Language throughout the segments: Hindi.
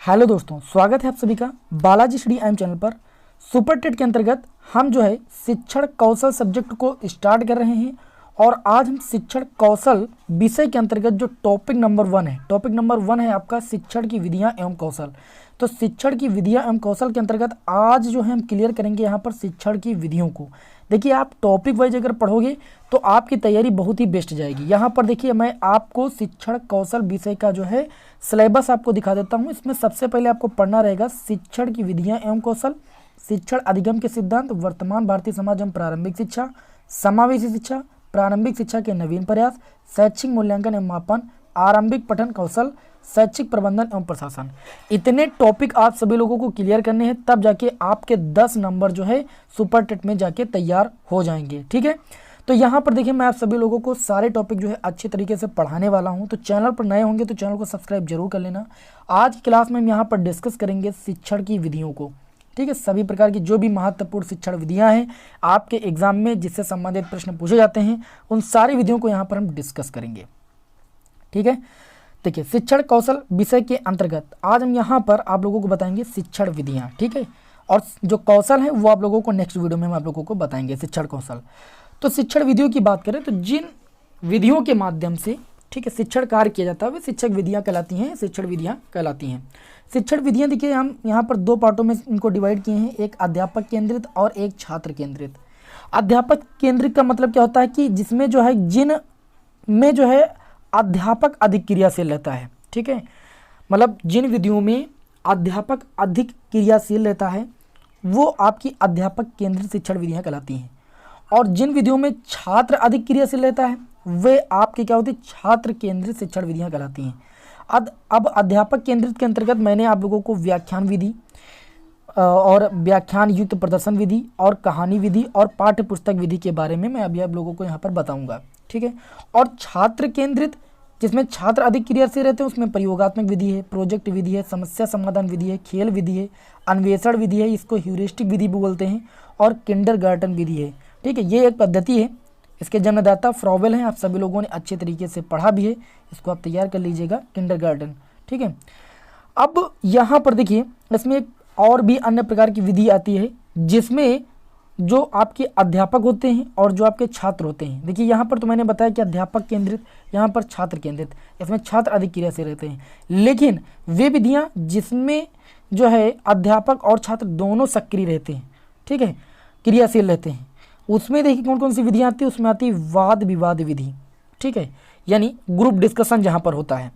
हेलो दोस्तों, स्वागत है आप सभी का बालाजी स्टडी एम चैनल पर। सुपर टेट के अंतर्गत हम जो है शिक्षण कौशल सब्जेक्ट को स्टार्ट कर रहे हैं और आज हम शिक्षण कौशल विषय के अंतर्गत जो टॉपिक नंबर 1 है आपका शिक्षण की विधियां एवं कौशल। तो शिक्षण की विधियां एवं कौशल के अंतर्गत आज जो है हम क्लियर करेंगे यहाँ पर शिक्षण की विधियों को। देखिए, आप टॉपिक वाइज अगर पढ़ोगे तो आपकी तैयारी बहुत ही बेस्ट जाएगी। यहाँ पर देखिए, मैं आपको शिक्षण कौशल विषय का जो है सिलेबस आपको दिखा देता हूँ। इसमें सबसे पहले आपको पढ़ना रहेगा शिक्षण की विधियां एवं कौशल, शिक्षण अधिगम के सिद्धांत, वर्तमान भारतीय समाज एवं प्रारंभिक शिक्षा, समावेशी शिक्षा, प्रारंभिक शिक्षा के नवीन प्रयास, शैक्षिक मूल्यांकन एवं मापन, आरंभिक पठन कौशल, शैक्षिक प्रबंधन एवं प्रशासन। इतने टॉपिक आप सभी लोगों को क्लियर करने हैं, तब जाके आपके 10 नंबर जो है सुपर टेट में जाके तैयार हो जाएंगे। ठीक है, तो यहाँ पर देखिए, मैं आप सभी लोगों को सारे टॉपिक जो है अच्छी तरीके से पढ़ाने वाला हूँ। तो चैनल पर नए होंगे तो चैनल को सब्सक्राइब जरूर कर लेना। आज की क्लास में हम यहाँ पर डिस्कस करेंगे शिक्षण की विधियों को। ठीक है, सभी प्रकार की जो भी महत्वपूर्ण शिक्षण विधियाँ हैं आपके एग्जाम में जिससे संबंधित प्रश्न पूछे जाते हैं, उन सारी विधियों को यहाँ पर हम डिस्कस करेंगे। ठीक है, देखिए, शिक्षण कौशल विषय के अंतर्गत आज हम यहाँ पर आप लोगों को बताएंगे शिक्षण विधियाँ। ठीक है, और जो कौशल है वो आप लोगों को नेक्स्ट वीडियो में हम आप लोगों को बताएंगे शिक्षण कौशल। तो शिक्षण विधियों की बात करें तो जिन विधियों के माध्यम से ठीक है शिक्षण कार्य किया जाता है वे शिक्षक विधियाँ कहलाती हैं, शिक्षण विधियाँ कहलाती हैं। शिक्षण विधियाँ देखिए, हम यहाँ पर 2 पार्टों में इनको डिवाइड किए हैं, एक अध्यापक केंद्रित और एक छात्र केंद्रित। अध्यापक केंद्रित का मतलब क्या होता है कि जिसमें जो है जिन में जो है अध्यापक अधिक क्रियाशील रहता है। ठीक है, मतलब जिन विधियों में अध्यापक अधिक क्रियाशील रहता है वो आपकी अध्यापक केंद्रित शिक्षण विधियाँ कहलाती हैं, और जिन विधियों में छात्र अधिक क्रियाशील रहता है वे आपकी क्या होती है, छात्र केंद्रित शिक्षण विधियाँ कहलाती हैं। अब अध्यापक केंद्रित के अंतर्गत मैंने आप लोगों को व्याख्यान विधि और व्याख्यान युक्त प्रदर्शन विधि और कहानी विधि और पाठ्य पुस्तक विधि के बारे में मैं अभी आप लोगों को यहाँ पर बताऊँगा। ठीक है, और छात्र केंद्रित जिसमें छात्र अधिक क्रियाशील रहते हैं उसमें प्रयोगात्मक विधि है, प्रोजेक्ट विधि है, समस्या समाधान विधि है, खेल विधि है, अन्वेषण विधि है, इसको ह्यूरिस्टिक विधि भी बोलते हैं, और किंडरगार्टन विधि है। ठीक है, ये एक पद्धति है। इसके जन्मदाता फ्रॉवेल हैं, आप सभी लोगों ने अच्छे तरीके से पढ़ा भी है, इसको आप तैयार कर लीजिएगा, किंडरगार्टन। ठीक है, अब यहाँ पर देखिए, इसमें एक और भी अन्य प्रकार की विधि आती है जिसमें जो आपके अध्यापक होते हैं और जो आपके छात्र होते हैं। देखिए, यहाँ पर तो मैंने बताया कि अध्यापक केंद्रित, यहाँ पर छात्र केंद्रित, इसमें छात्र अधिक क्रियाशील रहते हैं, लेकिन वे विधियाँ जिसमें जो है अध्यापक और छात्र दोनों सक्रिय रहते हैं, ठीक है, क्रियाशील रहते हैं, उसमें देखिए कौन कौन सी विधियाँ आती है। उसमें आती है वाद विवाद विधि। ठीक है, यानी ग्रुप डिस्कशन जहाँ पर होता है,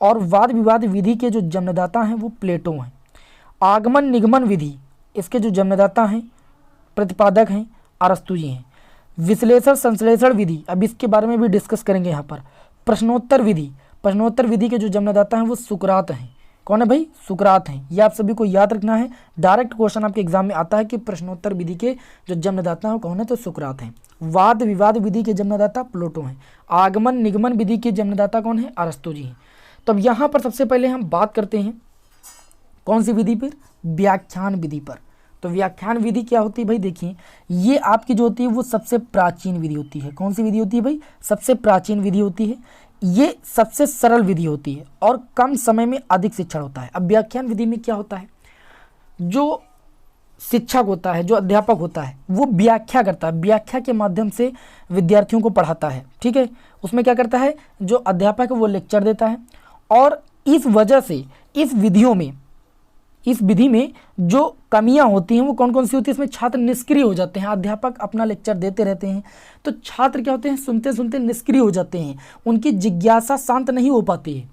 और वाद विवाद विधि के जो जन्मदाता हैं वो प्लेटो हैं। आगमन निगमन विधि, इसके जो जन्मदाता हैं प्रतिपादक हैं अरस्तु जी हैं। विश्लेषण संश्लेषण विधि, अब इसके बारे में भी डिस्कस करेंगे यहाँ पर। प्रश्नोत्तर विधि, प्रश्नोत्तर विधि के जो जन्मदाता हैं वो सुकरात हैं। कौन है भाई? सुकरात हैं। ये आप सभी को याद रखना है, डायरेक्ट क्वेश्चन आपके एग्जाम में आता है कि प्रश्नोत्तर विधि के जो जन्मदाता हैं वो कौन है, तो सुकरात हैं। वाद विवाद विधि के जन्मदाता प्लेटो हैं। आगमन निगमन विधि के जन्मदाता कौन है? अरस्तु जी हैं। तो अब यहाँ पर सबसे पहले हम बात करते हैं कौन सी विधि पर? व्याख्यान विधि पर। तो व्याख्यान विधि क्या होती है भाई? देखिए, ये आपकी जो होती है वो सबसे प्राचीन विधि होती है। कौन सी विधि होती है भाई? सबसे प्राचीन विधि होती है। ये सबसे सरल विधि होती है और कम समय में अधिक शिक्षण होता है। अब व्याख्यान विधि में क्या होता है, जो शिक्षक होता है, जो अध्यापक होता है, वो व्याख्या करता है, व्याख्या के माध्यम से विद्यार्थियों को पढ़ाता है। ठीक है, उसमें क्या करता है, जो अध्यापक है वो लेक्चर देता है, और इस वजह से इस विधि में जो कमियां होती हैं वो कौन कौन सी होती है? इसमें छात्र निष्क्रिय हो जाते हैं। अध्यापक अपना लेक्चर देते रहते हैं तो छात्र क्या होते हैं, सुनते सुनते निष्क्रिय हो जाते हैं, उनकी जिज्ञासा शांत नहीं हो पाती है,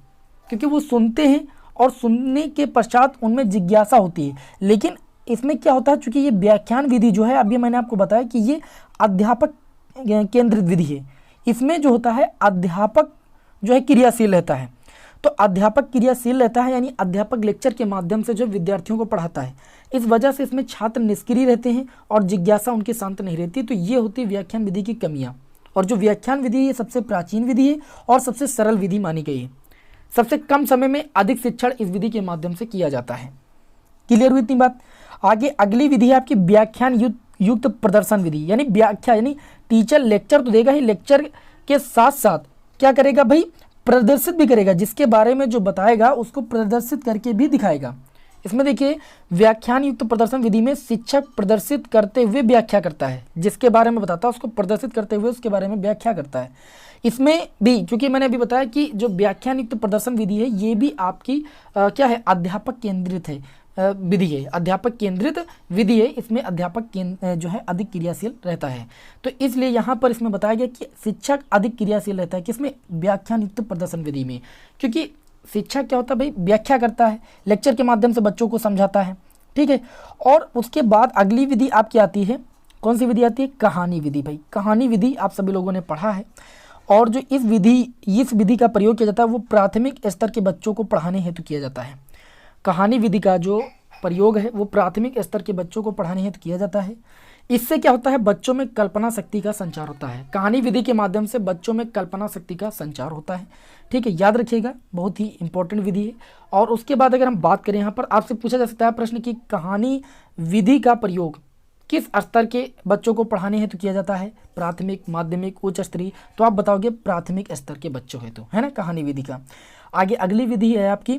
क्योंकि वो सुनते हैं और सुनने के पश्चात उनमें जिज्ञासा होती है। लेकिन इसमें क्या होता है, चूँकि ये व्याख्यान विधि जो है, अभी मैंने आपको बताया कि ये अध्यापक केंद्रित विधि है, इसमें जो होता है अध्यापक जो है क्रियाशील रहता है। तो अध्यापक क्रियाशील रहता है, यानी अध्यापक लेक्चर के माध्यम से जो विद्यार्थियों को पढ़ाता है, इस वजह से इसमें छात्र निष्क्रिय रहते हैं और जिज्ञासा उनकी शांत नहीं रहती। तो ये होती है व्याख्यान विधि की कमियां। और जो व्याख्यान विधि ये सबसे प्राचीन विधि है और सबसे सरल विधि मानी गई है। सबसे कम समय में अधिक शिक्षण इस विधि के माध्यम से किया जाता है। क्लियर हुई इतनी बात? आगे अगली विधि है आपकी व्याख्यान युक्त प्रदर्शन विधि। यानी व्याख्या, यानी टीचर लेक्चर तो देगा ही, लेक्चर के साथ साथ क्या करेगा भाई, प्रदर्शित भी करेगा, जिसके बारे में जो बताएगा उसको प्रदर्शित करके भी दिखाएगा। इसमें देखिए व्याख्यान युक्त प्रदर्शन विधि में शिक्षक प्रदर्शित करते हुए व्याख्या करता है, जिसके बारे में बताता है उसको प्रदर्शित करते हुए उसके बारे में व्याख्या करता है। इसमें भी क्योंकि मैंने अभी बताया कि जो व्याख्यान युक्त प्रदर्शन विधि है ये भी आपकी क्या है, अध्यापक केंद्रित है विधि है, अध्यापक केंद्रित विधि है। इसमें अध्यापक जो है अधिक क्रियाशील रहता है, तो इसलिए यहाँ पर इसमें बताया गया कि शिक्षक अधिक क्रियाशील रहता है किसमें, व्याख्यान युक्त प्रदर्शन विधि में। क्योंकि शिक्षक क्या होता है भाई, व्याख्या करता है, लेक्चर के माध्यम से बच्चों को समझाता है, ठीक है। और उसके बाद अगली विधि आपकी आती है, कौन सी विधि आती है, कहानी विधि। भाई कहानी विधि आप सभी लोगों ने पढ़ा है, और जो इस विधि का प्रयोग किया जाता है वो प्राथमिक स्तर के बच्चों को पढ़ाने हेतु किया जाता है। कहानी विधि का जो प्रयोग है वो प्राथमिक स्तर के बच्चों को पढ़ाने हेतु किया जाता है। इससे क्या होता है, बच्चों में कल्पना शक्ति का संचार होता है। कहानी विधि के माध्यम से बच्चों में कल्पना शक्ति का संचार होता है, ठीक है, याद रखिएगा, बहुत ही इंपॉर्टेंट विधि है। और उसके बाद अगर हम बात करें, यहाँ पर आपसे पूछा जा सकता है प्रश्न कि कहानी विधि का प्रयोग किस स्तर के बच्चों को पढ़ाने हेतु किया जाता है, प्राथमिक, माध्यमिक, उच्च स्तरीय, तो आप बताओगे प्राथमिक स्तर के बच्चों हेतु, है ना, कहानी विधि का। आगे अगली विधि है आपकी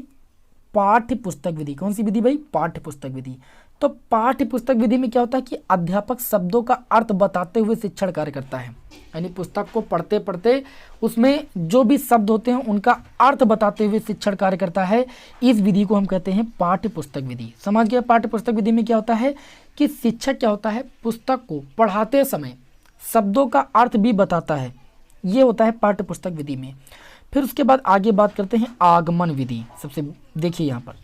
पाठ्य पुस्तक विधि। कौन सी विधि भाई, पाठ्य पुस्तक विधि। तो पाठ्य पुस्तक विधि में क्या होता है कि अध्यापक शब्दों का अर्थ बताते हुए शिक्षण कार्य करता है, यानी पुस्तक को पढ़ते पढ़ते उसमें जो भी शब्द होते हैं उनका अर्थ बताते हुए शिक्षण कार्य करता है। इस विधि को हम कहते हैं पाठ्य पुस्तक विधि। समझ गया, पाठ्य पुस्तक विधि में क्या होता है कि शिक्षक क्या होता है, पुस्तक को पढ़ाते समय शब्दों का अर्थ भी बताता है, ये होता है पाठ्य पुस्तक विधि में। फिर उसके बाद आगे बात करते हैं आगमन विधि। सबसे देखिए यहाँ पर,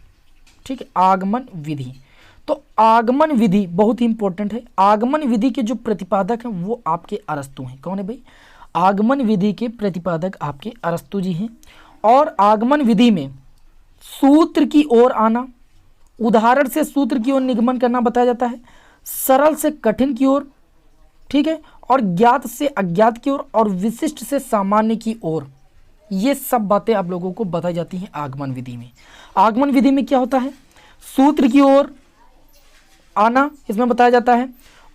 ठीक है, आगमन विधि। तो आगमन विधि बहुत ही इंपॉर्टेंट है। आगमन विधि के जो प्रतिपादक हैं वो आपके अरस्तु हैं। कौन है भाई, आगमन विधि के प्रतिपादक आपके अरस्तु जी हैं। और आगमन विधि में सूत्र की ओर आना, उदाहरण से सूत्र की ओर निगमन करना बताया जाता है, सरल से कठिन की ओर, ठीक है, और ज्ञात से अज्ञात की ओर, और विशिष्ट से सामान्य की ओर, ये सब बातें आप लोगों को बताई जाती हैं आगमन विधि में। आगमन विधि में क्या होता है, सूत्र की ओर आना इसमें बताया जाता है,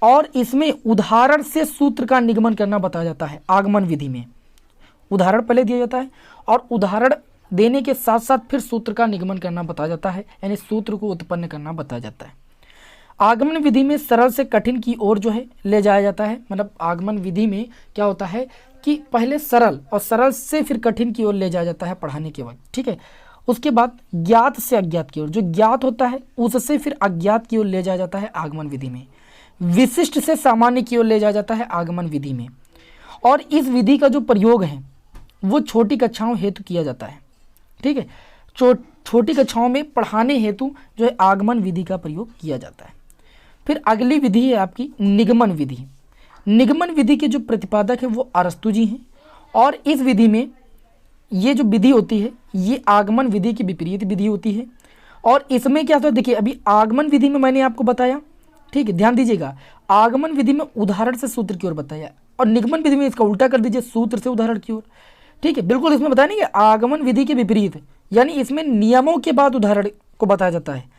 और इसमें उदाहरण से सूत्र का निगमन करना बताया जाता है। आगमन विधि में उदाहरण पहले दिया जाता है, और उदाहरण देने के साथ साथ फिर सूत्र का निगमन करना बताया जाता है, यानी सूत्र को उत्पन्न करना बताया जाता है। आगमन विधि में सरल से कठिन की ओर जो है ले जाया जाता है। मतलब आगमन विधि में क्या होता है कि पहले सरल, और सरल से फिर कठिन की ओर ले जाया जाता है पढ़ाने के वक्त, ठीक है। उसके बाद ज्ञात से अज्ञात की ओर, जो ज्ञात होता है उससे फिर अज्ञात की ओर ले जाया जाता है आगमन विधि में। विशिष्ट से सामान्य की ओर ले जाया जाता है आगमन विधि में। और इस विधि का जो प्रयोग है वो छोटी कक्षाओं हेतु किया जाता है, ठीक है। छोटी कक्षाओं में पढ़ाने हेतु जो है आगमन विधि का प्रयोग किया जाता है। फिर अगली विधि है आपकी निगमन विधि। निगमन विधि के जो प्रतिपादक है वो अरस्तु जी हैं, और इस विधि में ये जो विधि होती है ये आगमन विधि की विपरीत विधि होती है। और इसमें क्या होता है, देखिए अभी आगमन विधि में मैंने आपको बताया, ठीक है, ध्यान दीजिएगा, आगमन विधि में उदाहरण से सूत्र की ओर बताया, और निगमन विधि में इसका उल्टा कर दीजिए, सूत्र से उदाहरण की ओर, ठीक है। बिल्कुल इसमें बताया नहीं कि आगमन विधि के विपरीत, यानी इसमें नियमों के बाद उदाहरण को बताया जाता है।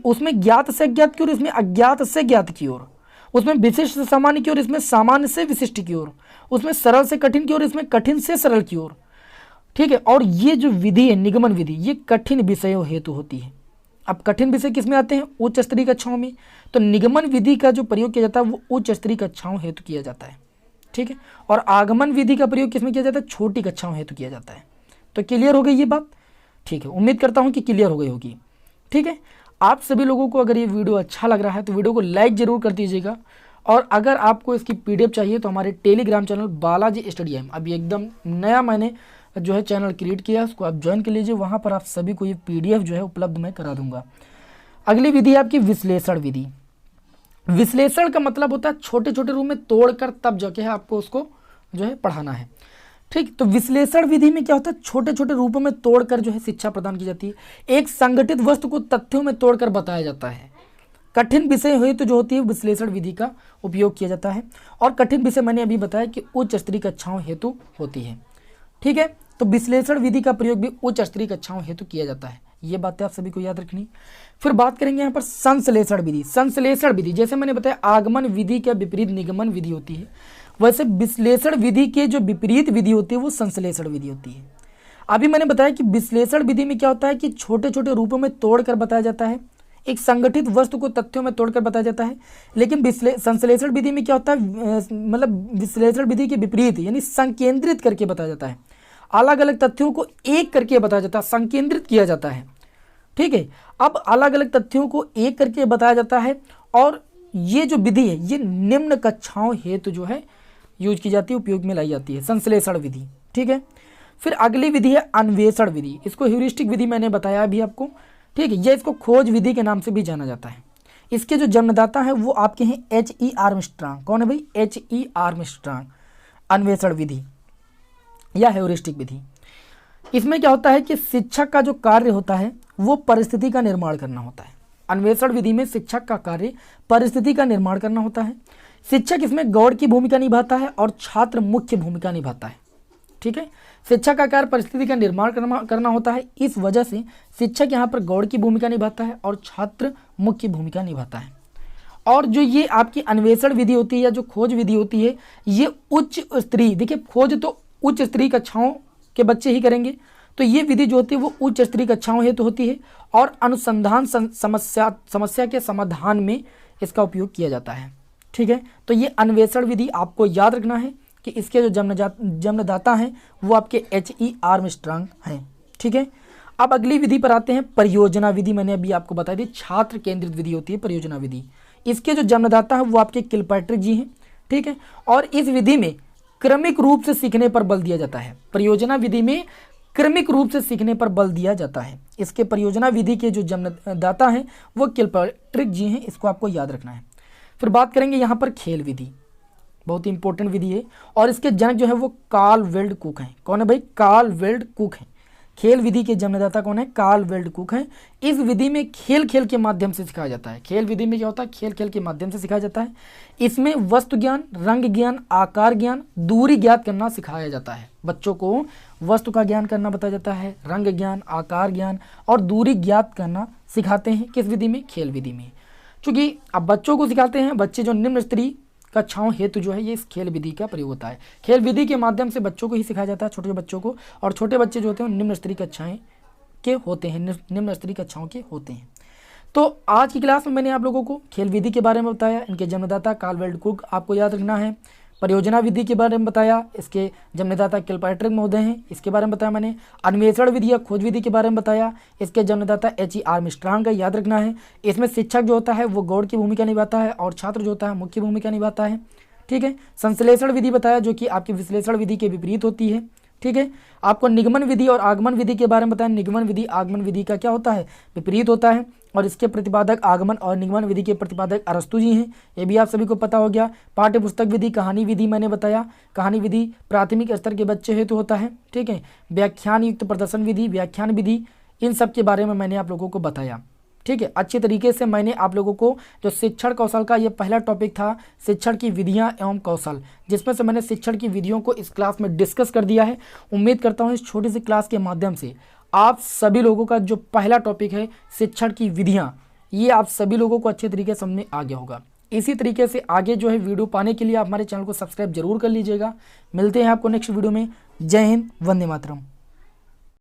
उसमें ज्ञात से अज्ञात की ओर, इसमें अज्ञात से ज्ञात की ओर, उसमें विशिष्ट से सामान्य की ओर, इसमें सामान्य से विशिष्ट की ओर, उसमें सरल से कठिन की ओर, इसमें कठिन से सरल की ओर, ठीक है। और ये जो विधि है निगमन विधि, ये कठिन विषयों हेतु होती है। अब कठिन विषय किसमें आते हैं, उच्च स्तरीय कक्षाओं में। तो निगमन विधि का जो प्रयोग किया जाता है वो उच्च स्तरीय कक्षाओं हेतु किया जाता है, ठीक है। और आगमन विधि का प्रयोग किसमें किया जाता है, छोटी कक्षाओं हेतु किया जाता है। तो क्लियर हो गई ये बात, ठीक है, उम्मीद करता हूँ कि क्लियर हो गई होगी, ठीक है। आप सभी लोगों को अगर ये वीडियो अच्छा लग रहा है तो वीडियो को लाइक ज़रूर कर दीजिएगा। और अगर आपको इसकी पीडीएफ चाहिए तो हमारे Telegram channel Balaji study M, अभी एकदम नया मैंने जो है चैनल क्रिएट किया है, उसको आप ज्वाइन कर लीजिए। वहाँ पर आप सभी को ये पीडीएफ जो है उपलब्ध मैं करा दूंगा। अगली विधि है आपकी विश्लेषण विधि। विश्लेषण का मतलब होता है छोटे छोटे रूप में तोड़कर तब जाके आपको उसको जो है पढ़ाना है, ठीक। तो विश्लेषण विधि में क्या होता है, छोटे छोटे रूपों में तोड़कर जो है शिक्षा प्रदान की जाती है। एक संगठित वस्तु को तथ्यों में तोड़कर बताया जाता है। कठिन विषय हुए तो जो होती है विश्लेषण विधि का उपयोग किया जाता है। और कठिन विषय मैंने अभी बताया कि उच्च स्तरीय कक्षाओं हेतु होती है, ठीक है। तो विश्लेषण विधि का प्रयोग भी उच्च स्तरीय कक्षाओं हेतु किया जाता है। ये बातें आप सभी को याद रखनी। फिर बात करेंगे यहाँ पर संश्लेषण विधि। संश्लेषण विधि जैसे मैंने बताया आगमन विधि के विपरीत निगमन विधि होती है, वैसे विश्लेषण विधि के जो विपरीत विधि होती है वो संश्लेषण विधि होती है। अभी मैंने बताया कि विश्लेषण विधि में क्या होता है कि छोटे छोटे रूपों में तोड़कर बताया जाता है, एक संगठित वस्तु को तथ्यों में तोड़कर बताया जाता है। लेकिन संश्लेषण विधि में क्या होता है, मतलब विश्लेषण विधि के विपरीत यानी संकेंद्रित करके बताया जाता है, अलग अलग तथ्यों को एक करके बताया जाता है, संकेंद्रित किया जाता है। ठीक है, अब अलग अलग तथ्यों को एक करके बताया जाता है और ये जो विधि है ये निम्न कक्षाओं हेतु जो है यूज की जाती है, उपयोग में लाई जाती है, संश्लेषण विधि। ठीक है, फिर अगली विधि है अन्वेषण विधि। इसको ह्यूरिस्टिक विधि मैंने बताया अभी आपको। ठीक है, यह इसको खोज विधि के नाम से भी जाना जाता है। इसके जो जन्मदाता है वो आपके हैं H.E. आर्मस्ट्रांग। कौन है भाई? H.E. आर्मस्ट्रांग। अन्वेषण विधि या ह्यूरिस्टिक विधि, इसमें क्या होता है कि शिक्षक का जो कार्य होता है वो परिस्थिति का निर्माण करना होता है। अन्वेषण विधि में शिक्षक का कार्य परिस्थिति का निर्माण करना होता है। शिक्षक इसमें गौड़ की भूमिका निभाता है और छात्र मुख्य भूमिका निभाता है। ठीक है, शिक्षक का कार्य परिस्थिति का निर्माण करना होता है, इस वजह से शिक्षक यहाँ पर गौड़ की भूमिका निभाता है और छात्र मुख्य भूमिका निभाता है। और जो ये आपकी अन्वेषण विधि होती है या जो खोज विधि होती है ये उच्च स्तरीय, देखिए खोज तो उच्च स्तरीय कक्षाओं के बच्चे ही करेंगे, तो ये विधि जो होती है वो उच्च स्तरीय कक्षाओं हेतु होती है और अनुसंधान समस्या के समाधान में इसका उपयोग किया जाता है। ठीक है, तो ये अन्वेषण विधि आपको याद रखना है कि इसके जो जन्मदाता हैं वो आपके H.E. आर्मस्ट्रांग हैं। ठीक है, अब अगली विधि पर आते हैं, परियोजना विधि। मैंने अभी आपको बताई थी छात्र केंद्रित विधि होती है परियोजना विधि। इसके जो जन्मदाता है वो आपके किलपैट्रिक जी हैं। ठीक है, और इस विधि में क्रमिक रूप से सीखने पर बल दिया जाता है। परियोजना विधि में क्रमिक रूप से सीखने पर बल दिया जाता है। इसके परियोजना विधि के जो जन्मदाता हैं वो किलपैट्रिक जी हैं, इसको आपको याद रखना है। फिर बात करेंगे यहाँ पर खेल विधि, बहुत ही इंपॉर्टेंट विधि है और इसके जनक जो है वो कार्ल वेल्ड कुक हैं। कौन है भाई? कार्ल वेल्ड कुक हैं। खेल विधि के जन्मदाता कौन है? कार्ल वेल्ड कुक हैं। इस विधि में खेल खेल के माध्यम से सिखाया जाता है। खेल विधि में क्या होता है? खेल खेल के माध्यम से सिखाया जाता है। इसमें वस्तु ज्ञान, रंग ज्ञान, आकार ज्ञान, दूरी ज्ञात करना सिखाया जाता है। बच्चों को वस्तु का ज्ञान करना बताया जाता है, रंग ज्ञान, आकार ज्ञान और दूरी ज्ञात करना सिखाते हैं। किस विधि में? खेल विधि में। चूँकि अब बच्चों को सिखाते हैं, बच्चे जो निम्न स्तरीय कक्षाओं हेतु जो है ये इस खेल विधि का प्रयोग होता है। खेल विधि के माध्यम से बच्चों को ही सिखाया जाता है, छोटे बच्चों को, और छोटे बच्चे जो होते हैं निम्न स्तरीय कक्षाएं के होते हैं, निम्न स्तरीय कक्षाओं के होते हैं। तो आज की क्लास में मैंने आप लोगों को खेल विधि के बारे में बताया, इनके जन्मदाता कार्ल वेल्ड कुक आपको याद रखना है। परियोजना विधि के बारे में बताया, इसके जन्मदाता किलपैट्रिक महोदय हैं, इसके बारे में बताया मैंने। अन्वेषण विधि या खोज विधि के बारे में बताया, इसके जन्मदाता H.E. आर्मस्ट्रांग का याद रखना है। इसमें शिक्षक जो होता है वो गौड़ की भूमिका निभाता है और छात्र जो होता है मुख्य भूमिका निभाता है। ठीक है, संश्लेषण विधि बताया जो कि आपकी विश्लेषण विधि के विपरीत होती है। ठीक है, आपको निगमन विधि और आगमन विधि के बारे में बताया। निगमन विधि आगमन विधि का क्या होता है? विपरीत होता है और इसके प्रतिपादक आगमन और निगमन विधि के प्रतिपादक अरस्तु जी हैं, ये भी आप सभी को पता हो गया। पाठ्य पुस्तक विधि, कहानी विधि मैंने बताया, कहानी विधि प्राथमिक स्तर के बच्चे हेतु होता है। ठीक है, व्याख्यान युक्त प्रदर्शन विधि, व्याख्यान विधि, इन सब के बारे में मैंने आप लोगों को बताया। ठीक है, अच्छे तरीके से मैंने आप लोगों को जो शिक्षण कौशल का ये पहला टॉपिक था, शिक्षण की विधियां एवं कौशल, जिसमें से मैंने शिक्षण की विधियों को इस क्लास में डिस्कस कर दिया है। उम्मीद करता हूं इस छोटी सी क्लास के माध्यम से आप सभी लोगों का जो पहला टॉपिक है शिक्षण की विधियां, ये आप सभी लोगों को अच्छे तरीके से समझ में आ गया होगा। इसी तरीके से आगे जो है वीडियो पाने के लिए आप हमारे चैनल को सब्सक्राइब जरूर कर लीजिएगा। मिलते हैं आपको नेक्स्ट वीडियो में। जय हिंद, वंदे मातरम।